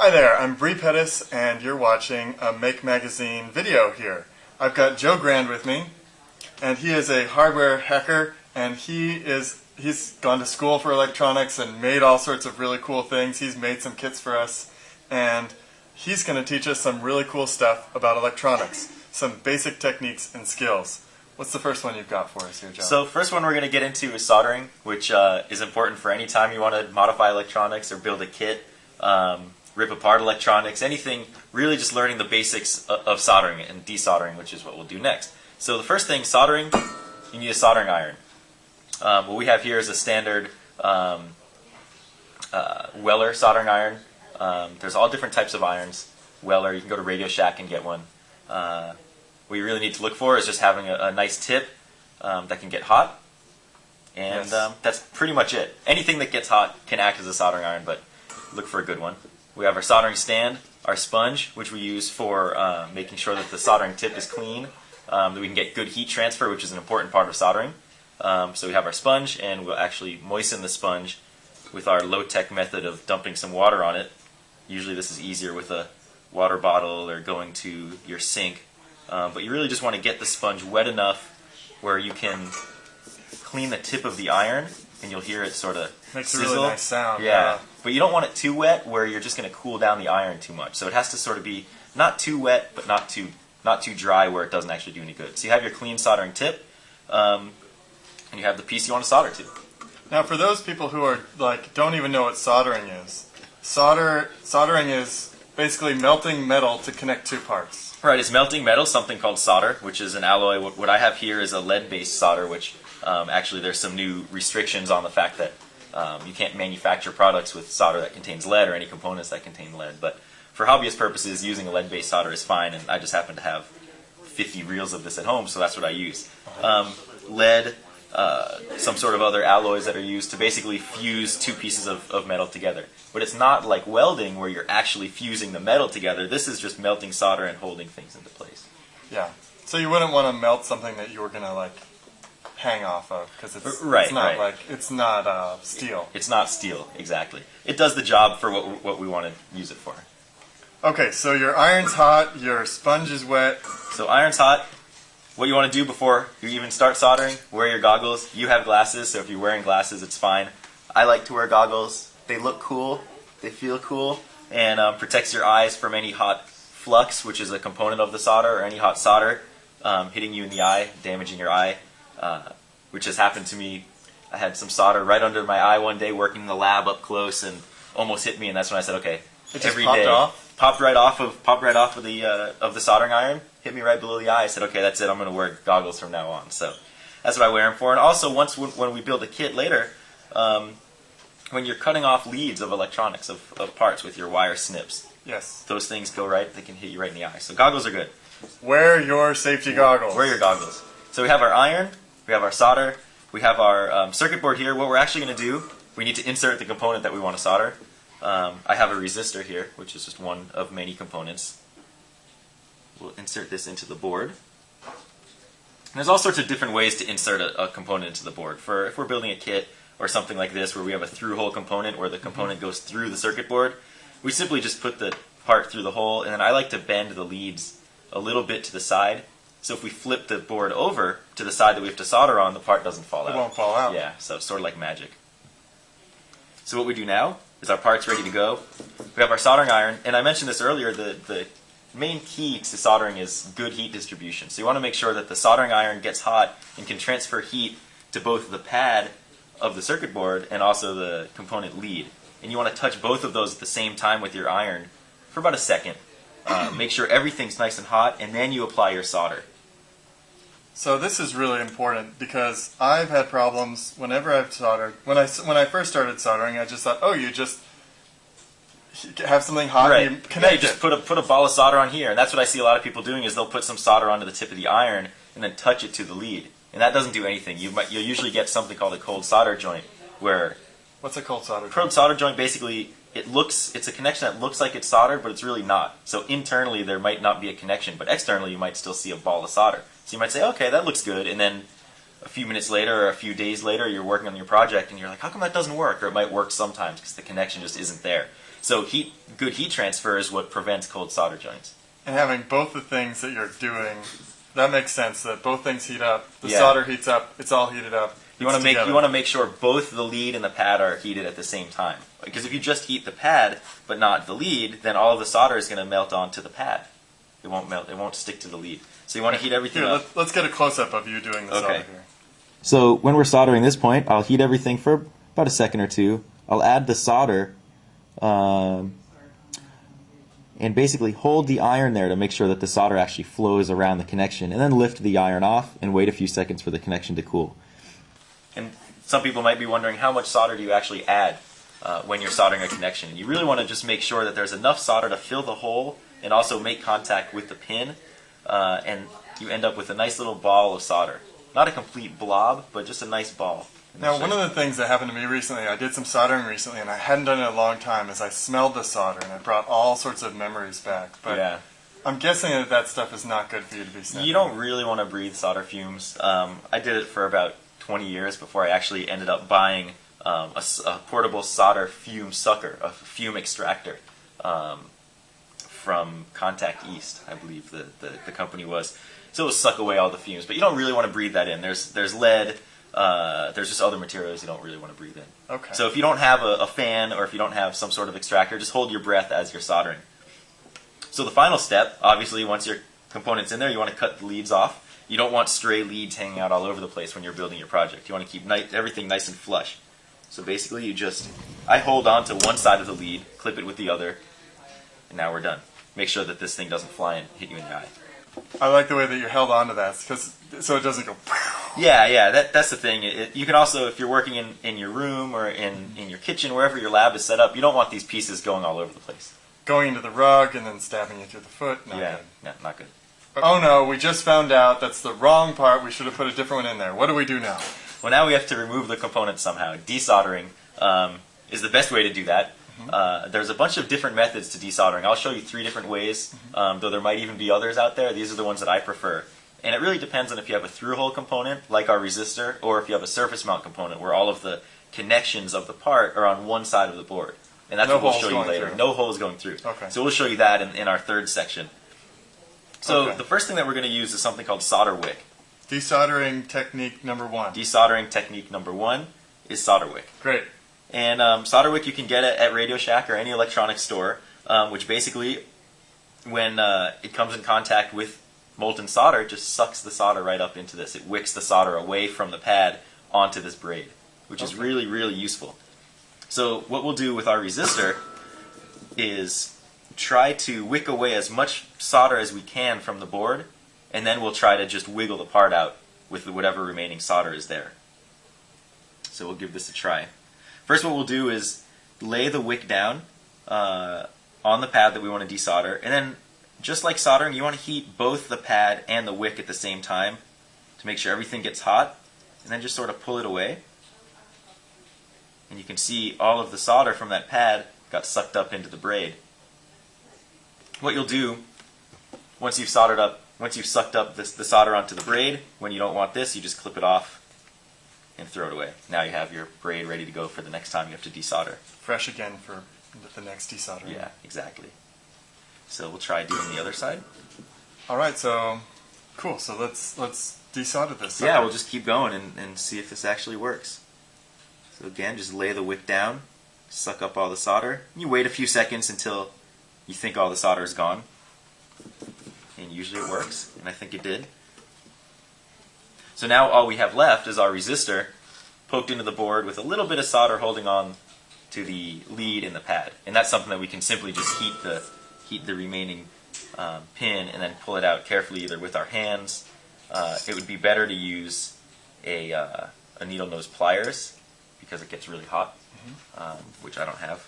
Hi there, I'm Bree Pettis, and you're watching a Make Magazine video here. I've got Joe Grand with me, and he is a hardware hacker, and he's gone to school for electronics and made all sorts of really cool things. He's made some kits for us, and he's going to teach us some really cool stuff about electronics, some basic techniques and skills. What's the first one you've got for us here, Joe? So first one we're going to get into is soldering, which is important for any time you want to modify electronics or build a kit, rip apart electronics, anything, really just learning the basics of soldering and desoldering, which is what we'll do next. So the first thing, soldering, you need a soldering iron. What we have here is a standard Weller soldering iron. There's all different types of irons. Weller, you can go to Radio Shack and get one. What you really need to look for is just having a nice tip that can get hot, and Yes. That's pretty much it. Anything that gets hot can act as a soldering iron, but look for a good one. We have our soldering stand, our sponge, which we use for making sure that the soldering tip is clean, that we can get good heat transfer, which is an important part of soldering. So we have our sponge, and we'll actually moisten the sponge with our low-tech method of dumping some water on it. Usually this is easier with a water bottle or going to your sink. But you really just want to get the sponge wet enough where you can clean the tip of the iron, and you'll hear it sort of Makes sizzle. a really nice sound. Yeah, but you don't want it too wet where you're just going to cool down the iron too much. So it has to sort of be not too wet, but not too dry where it doesn't actually do any good. So you have your clean soldering tip, and you have the piece you want to solder to. Now, for those people who are don't even know what soldering is, soldering is basically melting metal to connect two parts. Right, it's melting metal, something called solder, which is an alloy. What I have here is a lead-based solder, which actually there's some new restrictions on the fact that you can't manufacture products with solder that contains lead or any components that contain lead. But for hobbyist purposes, using a lead-based solder is fine, and I just happen to have 50 reels of this at home, so that's what I use. Lead, some sort of other alloys that are used to basically fuse two pieces of metal together. But it's not like welding where you're actually fusing the metal together. This is just melting solder and holding things into place. Yeah. So you wouldn't want to melt something that you were gonna hang off of because it's not steel. It's not steel, exactly. It does the job for what we want to use it for. Okay, so your iron's hot, your sponge is wet. So iron's hot. What you want to do before you even start soldering, wear your goggles. You have glasses, so if you're wearing glasses, it's fine. I like to wear goggles. They look cool, they feel cool, and protects your eyes from any hot flux, which is a component of the solder, or any hot solder hitting you in the eye, damaging your eye, which has happened to me. I had some solder right under my eye one day working in the lab up close and almost hit me, and that's when I said, okay, It just every popped day. off? Popped right off of the soldering iron, hit me right below the eye. I said, okay, that's it, I'm going to wear goggles from now on. So that's what I wear them for. And also, when we build a kit later, when you're cutting off leads of electronics, of parts with your wire snips, Yes. those things go right, they can hit you right in the eye. So goggles are good. Wear your safety goggles. Wear your goggles. So we have our iron, we have our solder, we have our circuit board here. What we're actually going to do, we need to insert the component that we want to solder. I have a resistor here, which is just one of many components. We'll insert this into the board. And there's all sorts of different ways to insert a component into the board. If we're building a kit or something like this where we have a through-hole component where the component goes through the circuit board, we simply just put the part through the hole, and then I like to bend the leads a little bit to the side. So if we flip the board over to the side that we have to solder on, the part doesn't fall out. It won't fall out. Yeah, so it's sort of like magic. So what we do now is our part's ready to go. We have our soldering iron, and I mentioned this earlier, the main key to soldering is good heat distribution. So you want to make sure that the soldering iron gets hot and can transfer heat to both the pad of the circuit board and also the component lead. And you want to touch both of those at the same time with your iron for about a second. Make sure everything's nice and hot, and then you apply your solder. So this is really important because I've had problems whenever I've soldered. When I first started soldering, I just thought, oh, you just have something hot Right. and you connect you just it. put a ball of solder on here, and that's what I see a lot of people doing is they'll put some solder onto the tip of the iron and then touch it to the lead, and that doesn't do anything. You'll usually get something called a cold solder joint, where What's a cold solder? cold solder joint basically it's a connection that looks like it's soldered, but it's really not. So internally there might not be a connection, but externally you might still see a ball of solder. So you might say, okay, that looks good, and then a few minutes later or a few days later you're working on your project and you're like, how come that doesn't work? Or it might work sometimes because the connection just isn't there. So good heat transfer is what prevents cold solder joints. And having both the things that you're doing, that makes sense. That both things heat up. The Yeah. solder heats up. It's all heated up. You want to make sure both the lead and the pad are heated at the same time. Because if you just heat the pad but not the lead, then all of the solder is going to melt onto the pad. It won't melt. It won't stick to the lead. So you want to heat everything Here, up. let's get a close up of you doing the solder here. So when we're soldering this point, I'll heat everything for about a second or two. I'll add the solder and basically hold the iron there to make sure that the solder actually flows around the connection, and then lift the iron off and wait a few seconds for the connection to cool. And some people might be wondering, how much solder do you actually add when you're soldering a connection? And you really want to just make sure that there's enough solder to fill the hole and also make contact with the pin, and you end up with a nice little ball of solder. Not a complete blob, but just a nice ball. Now, one of the things that happened to me recently, I did some soldering recently, and I hadn't done it in a long time, is I smelled the solder, and it brought all sorts of memories back. But yeah. I'm guessing that that stuff is not good for you to be sniffing. You don't really want to breathe solder fumes. I did it for about 20 years before I actually ended up buying a portable solder fume sucker, a fume extractor, from Contact East, I believe the company was. So it will suck away all the fumes, but you don't really want to breathe that in. There's lead. There's just other materials you don't really want to breathe in. Okay. So if you don't have a fan, or if you don't have some sort of extractor, just hold your breath as you're soldering. So the final step, obviously, once your component's in there, you want to cut the leads off. You don't want stray leads hanging out all over the place when you're building your project. You want to keep everything nice and flush. So basically, I hold on to one side of the lead, clip it with the other, and now we're done. Make sure that this thing doesn't fly and hit you in the eye. I like the way that you held on to that, so it doesn't go. Yeah, that's the thing. You can also, if you're working in your room or in your kitchen, wherever your lab is set up, you don't want these pieces going all over the place. Going into the rug and then stabbing you through the foot, not good. Yeah, not good. Oh no, we just found out that's the wrong part. We should have put a different one in there. What do we do now? Well, now we have to remove the component somehow. Desoldering is the best way to do that. There's a bunch of different methods to desoldering. I'll show you 3 different ways, though there might even be others out there. These are the ones that I prefer. And it really depends on if you have a through-hole component, like our resistor, or if you have a surface mount component, where all of the connections of the part are on one side of the board. And that's what we'll show you later. No holes going through. Okay. So we'll show you that in our third section. So the first thing that we're going to use is something called solder wick. Desoldering technique number 1. Desoldering technique number 1 is solder wick. Great. And solder wick you can get at Radio Shack or any electronics store, which basically, when it comes in contact with molten solder, it just sucks the solder right up into this. It wicks the solder away from the pad onto this braid, which is really, really useful. So what we'll do with our resistor is try to wick away as much solder as we can from the board, and then we'll try to just wiggle the part out with whatever remaining solder is there. So we'll give this a try. First, what we'll do is lay the wick down on the pad that we want to desolder, and then just like soldering, you want to heat both the pad and the wick at the same time to make sure everything gets hot, and then just sort of pull it away. And you can see all of the solder from that pad got sucked up into the braid. What you'll do, once you've sucked up the solder onto the braid, when you don't want this, you just clip it off and throw it away. Now you have your braid ready to go for the next time you have to desolder. Fresh again for the next desoldering. Yeah, exactly. So we'll try doing the other side. All right, so cool. So let's desolder this. Yeah, we'll just keep going and see if this actually works. So again, just lay the wick down, suck up all the solder. You wait a few seconds until you think all the solder is gone. And usually it works, and I think it did. So now all we have left is our resistor poked into the board with a little bit of solder holding on to the lead in the pad. And that's something that we can simply just heat the remaining pin and then pull it out carefully, either with our hands. It would be better to use a needle nose pliers because it gets really hot, which I don't have.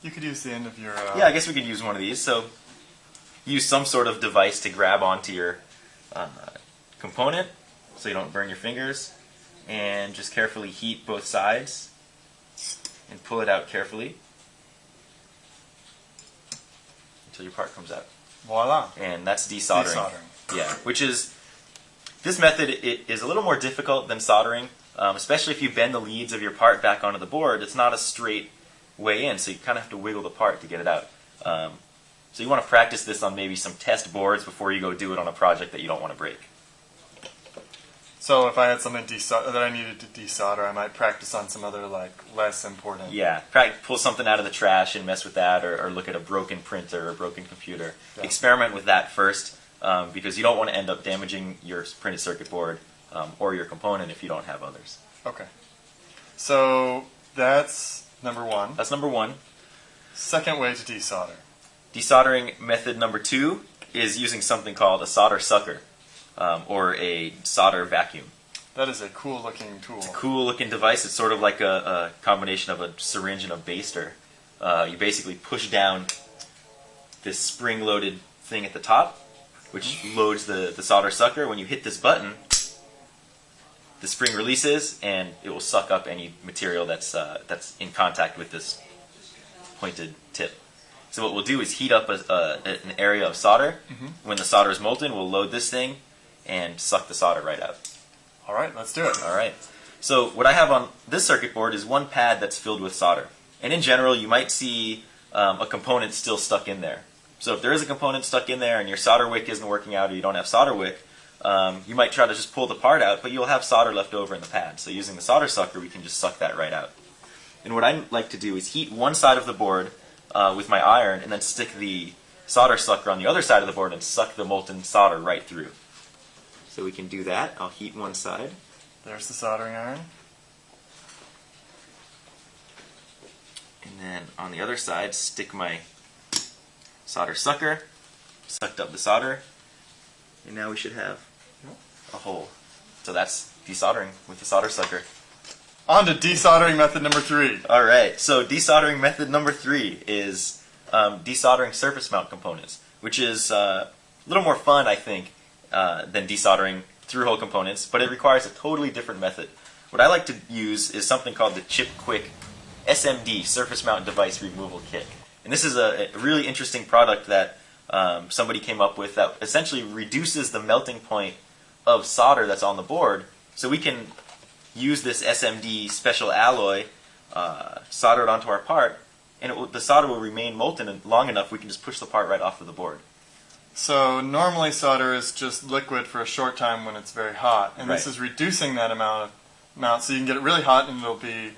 You could use the end of your... Yeah, I guess we could use one of these. So use some sort of device to grab onto your component so you don't burn your fingers, and just carefully heat both sides and pull it out carefully until your part comes out. Voila. And that's desoldering. Desoldering. Yeah, which is, this method is a little more difficult than soldering, especially if you bend the leads of your part back onto the board. It's not a straight way in, so you kind of have to wiggle the part to get it out. So you want to practice this on maybe some test boards before you go do it on a project that you don't want to break. So if I had something that I needed to desolder, I might practice on some other like less important. Yeah, pull something out of the trash and mess with that, or look at a broken printer or a broken computer. Yeah. Experiment with that first, because you don't want to end up damaging your printed circuit board or your component if you don't have others. Okay. So that's number one. That's number one. Second way to desolder. Desoldering method number 2 is using something called a solder sucker, or a solder vacuum. That is a cool looking tool. It's a cool looking device. It's sort of like a combination of a syringe and a baster. You basically push down this spring loaded thing at the top, which loads the solder sucker. When you hit this button, the spring releases and it will suck up any material that's in contact with this pointed tip. So what we'll do is heat up an area of solder. When the solder is molten, we'll load this thing and suck the solder right out. All right, let's do it. All right. So what I have on this circuit board is one pad that's filled with solder. And in general, you might see a component still stuck in there. So if there is a component stuck in there and your solder wick isn't working out or you don't have solder wick, you might try to just pull the part out, but you'll have solder left over in the pad. So using the solder sucker, we can just suck that right out. And what I like to do is heat one side of the board with my iron and then stick the solder sucker on the other side of the board and suck the molten solder right through. So we can do that. I'll heat one side. There's the soldering iron. And then on the other side, stick my solder sucker, sucked up the solder, and now we should have a hole. So that's desoldering with the solder sucker. On to desoldering method number 3. Alright, so desoldering method number 3 is desoldering surface mount components, which is a little more fun, I think, than desoldering through-hole components, but it requires a totally different method. What I like to use is something called the Chip Quick SMD, Surface Mount Device Removal Kit. And this is a really interesting product that somebody came up with that essentially reduces the melting point of solder that's on the board, so we can use this SMD special alloy, solder it onto our part, and the solder will remain molten long enough we can just push the part right off of the board. So normally solder is just liquid for a short time when it's very hot, and this is reducing that amount, so you can get it really hot and it'll be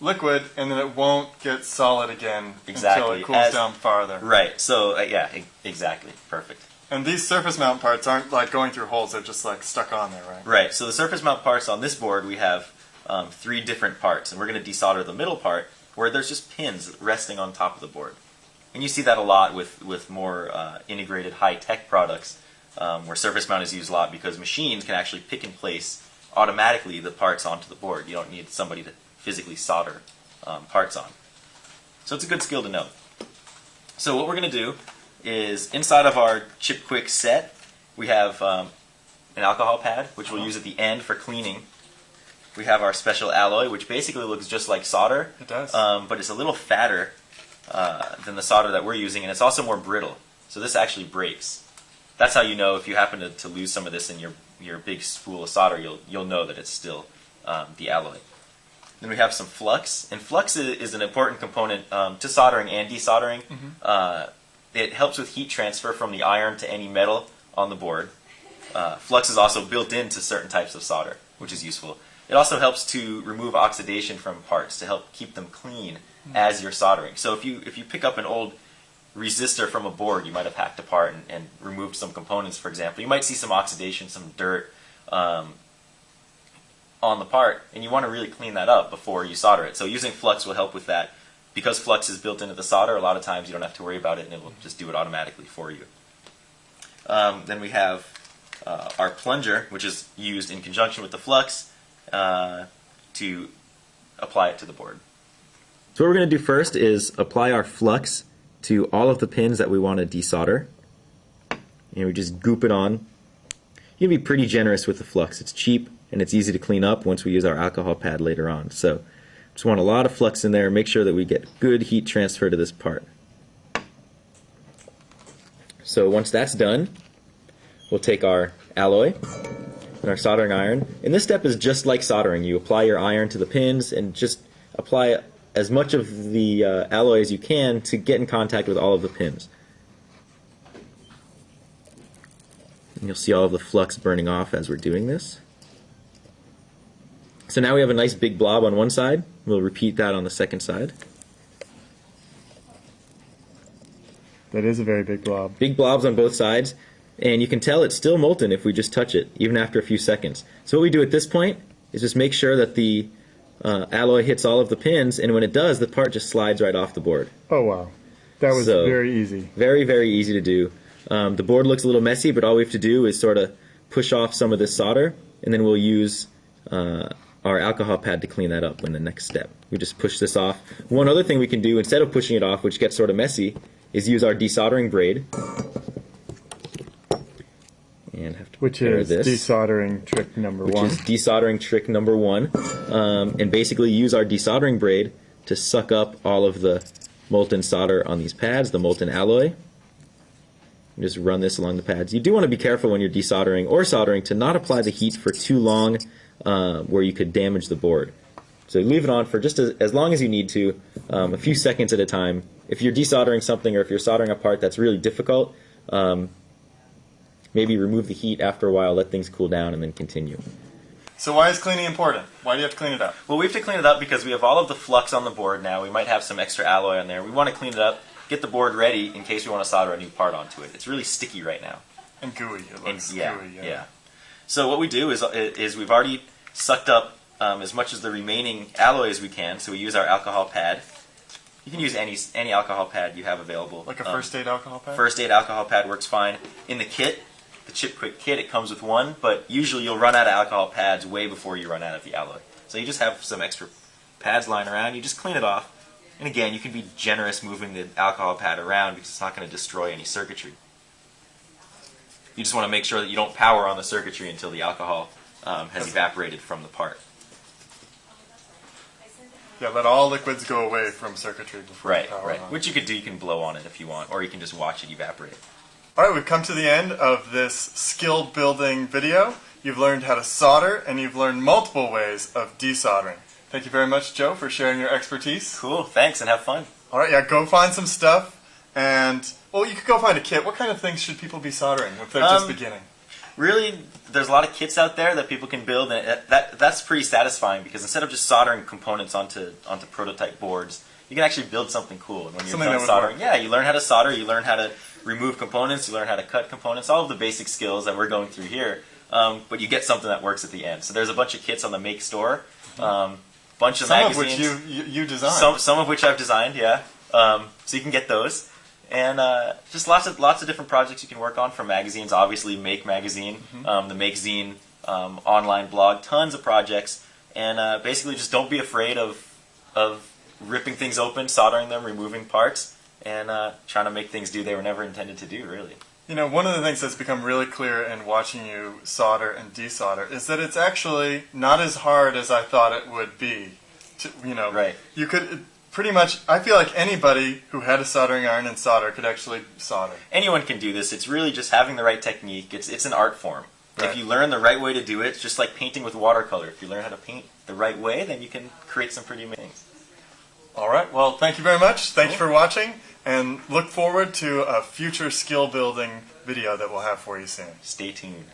liquid, and then it won't get solid again until it cools down farther. Right, so yeah, exactly, perfect. And these surface mount parts aren't like going through holes, they're just like stuck on there, right? Right, so the surface mount parts on this board, we have 3 different parts, and we're going to desolder the middle part where there's just pins resting on top of the board. And you see that a lot with more integrated high-tech products where surface mount is used a lot because machines can actually pick and place automatically the parts onto the board. You don't need somebody to physically solder parts on. So it's a good skill to know. So what we're going to do is inside of our Chip Quick set, we have an alcohol pad, which we'll use at the end for cleaning. We have our special alloy, which basically looks just like solder. It does. But it's a little fatter than the solder that we're using, and it's also more brittle. So this actually breaks. That's how you know if you happen to lose some of this in your big spool of solder, you'll know that it's still the alloy. Then we have some flux, and flux is an important component to soldering and desoldering. It helps with heat transfer from the iron to any metal on the board. Flux is also built into certain types of solder, which is useful. It also helps to remove oxidation from parts to help keep them clean as you're soldering. So if you pick up an old resistor from a board you might have hacked apart and removed some components, for example, you might see some oxidation, some dirt on the part, and you want to really clean that up before you solder it. So using flux will help with that. Because flux is built into the solder, a lot of times you don't have to worry about it and it will just do it automatically for you. Then we have our plunger, which is used in conjunction with the flux to apply it to the board. So what we're going to do first is apply our flux to all of the pins that we want to desolder. And we just goop it on. You can be pretty generous with the flux. It's cheap and it's easy to clean up once we use our alcohol pad later on. So just want a lot of flux in there. Make sure that we get good heat transfer to this part. So once that's done, we'll take our alloy and our soldering iron. And this step is just like soldering. You apply your iron to the pins and just apply as much of the alloy as you can to get in contact with all of the pins. And you'll see all of the flux burning off as we're doing this. So now we have a nice big blob on one side. We'll repeat that on the second side. That is a very big blob. Big blobs on both sides, and you can tell it's still molten if we just touch it, even after a few seconds. So what we do at this point is just make sure that the alloy hits all of the pins, and when it does, the part just slides right off the board. Oh wow, that was very easy. Very, very easy to do. The board looks a little messy, but all we have to do is sort of push off some of this solder, and then we'll use our alcohol pad to clean that up in the next step. We just push this off. One other thing we can do instead of pushing it off, which gets sort of messy, is use our desoldering braid. And have to which is desoldering trick number one. Which is desoldering trick number one. And basically use our desoldering braid to suck up all of the molten solder on these pads, the molten alloy. You just run this along the pads. You do want to be careful when you're desoldering or soldering to not apply the heat for too long where you could damage the board. So leave it on for just as long as you need to, a few seconds at a time. If you're desoldering something or if you're soldering a part that's really difficult, maybe remove the heat after a while, let things cool down, and then continue. So why is cleaning important? Why do you have to clean it up? Well, we have to clean it up because we have all of the flux on the board now. We might have some extra alloy on there. We want to clean it up, get the board ready in case we want to solder a new part onto it. It's really sticky right now. And gooey. It looks gooey, yeah. So what we do is we've already sucked up as much as the remaining alloy as we can, so we use our alcohol pad. You can use any alcohol pad you have available. Like a first aid alcohol pad? First aid alcohol pad works fine. In the kit, the Chip Quick kit, it comes with one, but usually you'll run out of alcohol pads way before you run out of the alloy. So you just have some extra pads lying around, you just clean it off. And again, you can be generous moving the alcohol pad around because it's not going to destroy any circuitry. You just want to make sure that you don't power on the circuitry until the alcohol has evaporated from the part. Yeah, let all liquids go away from circuitry before you power on. Which you could do, you can blow on it if you want, or you can just watch it evaporate. Alright, we've come to the end of this skill building video. You've learned how to solder, and you've learned multiple ways of desoldering. Thank you very much, Joe, for sharing your expertise. Cool, thanks, and have fun. Alright, yeah, go find some stuff, and, well, you could go find a kit. What kind of things should people be soldering if they're just beginning? Really, there's a lot of kits out there that people can build, and that's pretty satisfying because instead of just soldering components onto prototype boards, you can actually build something cool. And when you're done soldering, you learn how to solder, you learn how to remove components, you learn how to cut components, all of the basic skills that we're going through here, but you get something that works at the end. So there's a bunch of kits on the Make store, bunch of magazines. Some of which you designed. Some of which I've designed, yeah. So you can get those. And just lots of different projects you can work on from magazines. Obviously, Make Magazine, the Make Zine online blog, tons of projects. And basically, just don't be afraid of ripping things open, soldering them, removing parts, and trying to make things do they were never intended to do, really. You know, one of the things that's become really clear in watching you solder and desolder is that it's actually not as hard as I thought it would be. You could pretty much, I feel like anybody who had a soldering iron and solder could actually solder. Anyone can do this. It's really just having the right technique. It's an art form. Right. If you learn the right way to do it, it's just like painting with watercolor. If you learn how to paint the right way, then you can create some pretty amazing things. All right. Well, thank you very much. Thank you for watching, and look forward to a future skill building video that we'll have for you soon. Stay tuned.